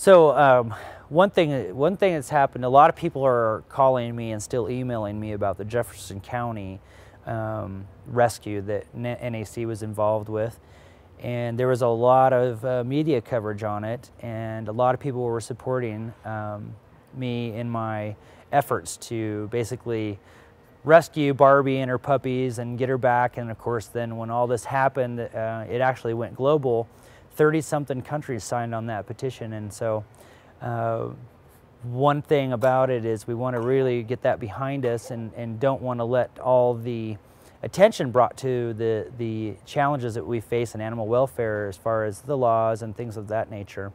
One thing that's happened, a lot of people are calling me and still emailing me about the Jefferson County rescue that NAC was involved with. And there was a lot of media coverage on it, and a lot of people were supporting me in my efforts to basically rescue Barbie and her puppies and get her back. And of course, then when all this happened, it actually went global. 30-something countries signed on that petition. And so one thing about it is we want to really get that behind us, and don't want to let all the attention brought to the challenges that we face in animal welfare as far as the laws and things of that nature.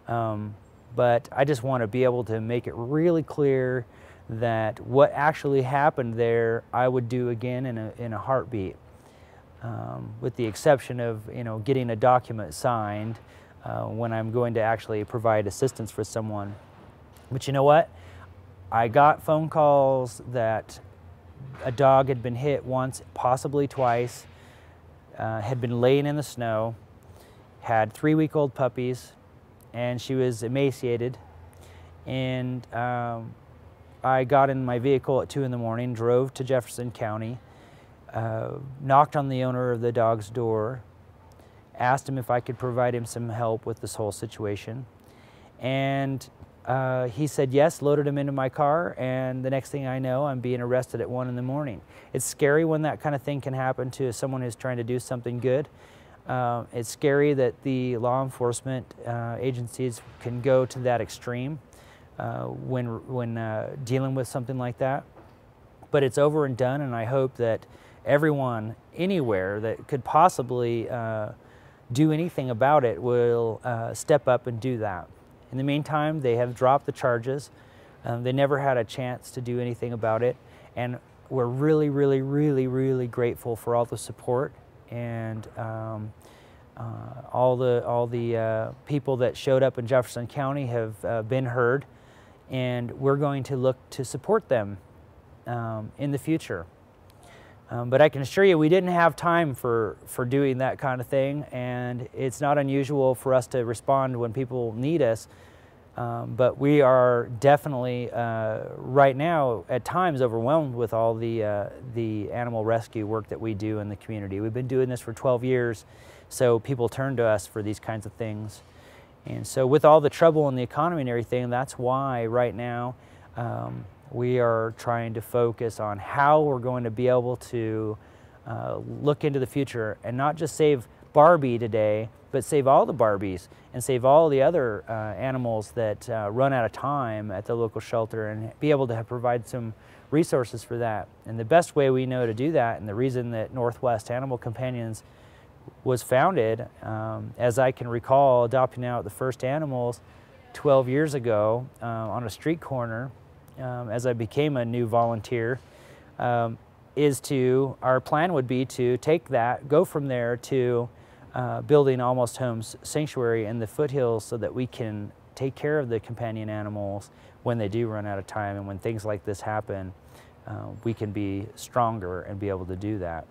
But I just want to be able to make it really clear that what actually happened there, I would do again in a heartbeat, with the exception of getting a document signed when I'm going to actually provide assistance for someone. But you know what? I got phone calls that a dog had been hit once, possibly twice, had been laying in the snow, had 3-week-old puppies, and she was emaciated. And I got in my vehicle at 2 in the morning, drove to Jefferson County, knocked on the owner of the dog's door, asked him if I could provide him some help with this whole situation. And he said yes, loaded him into my car, and the next thing I know, I'm being arrested at 1 in the morning. It's scary when that kind of thing can happen to someone who's trying to do something good. It's scary that the law enforcement agencies can go to that extreme when dealing with something like that. But it's over and done, and I hope that everyone anywhere that could possibly do anything about it will step up and do that. In the meantime, they have dropped the charges. They never had a chance to do anything about it, and we're really, really, really, really grateful for all the support and all the people that showed up in Jefferson County have been heard, and we're going to look to support them in the future. But I can assure you we didn't have time for doing that kind of thing, and it's not unusual for us to respond when people need us. But we are definitely right now at times overwhelmed with all the animal rescue work that we do in the community. We've been doing this for 12 years, so people turn to us for these kinds of things. And so with all the trouble in the economy and everything, that's why right now we are trying to focus on how we're going to be able to look into the future and not just save Barbie today, but save all the Barbies and save all the other animals that run out of time at the local shelter, and be able to provide some resources for that. And the best way we know to do that, and the reason that Northwest Animal Companions was founded, as I can recall adopting out the first animals 12 years ago on a street corner, as I became a new volunteer, our plan would be to take that, go from there to building Almost Homes Sanctuary in the foothills, so that we can take care of the companion animals when they do run out of time, and when things like this happen, we can be stronger and be able to do that.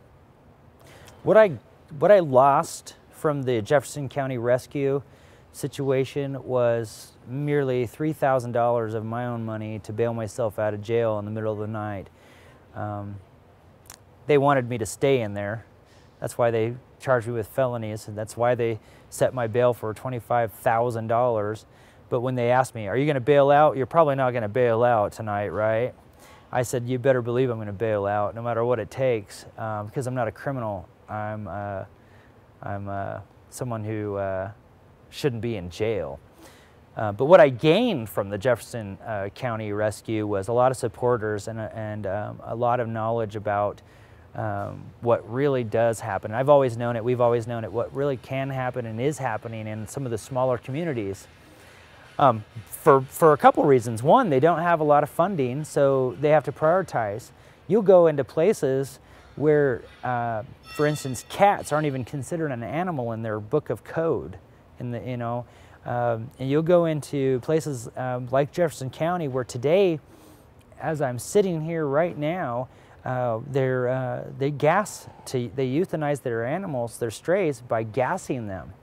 What I lost from the Jefferson County rescue situation was merely $3,000 of my own money to bail myself out of jail in the middle of the night. They wanted me to stay in there. That's why they charged me with felonies, and that's why they set my bail for $25,000. But when they asked me, are you going to bail out? You're probably not going to bail out tonight, right? I said, you better believe I'm going to bail out, no matter what it takes, because I'm not a criminal. I'm someone who shouldn't be in jail. But what I gained from the Jefferson County rescue was a lot of supporters and a lot of knowledge about what really does happen. I've always known it, we've always known it, what really can happen and is happening in some of the smaller communities. For a couple reasons. One, they don't have a lot of funding, so they have to prioritize. You'll go into places where, for instance, cats aren't even considered an animal in their book of code. And you'll go into places like Jefferson County, where today, as I'm sitting here right now, they euthanize their animals, their strays, by gassing them.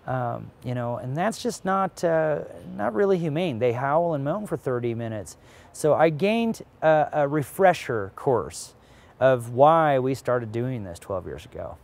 You know, and that's just not really humane. They howl and moan for 30 minutes. So I gained a refresher course of why we started doing this 12 years ago.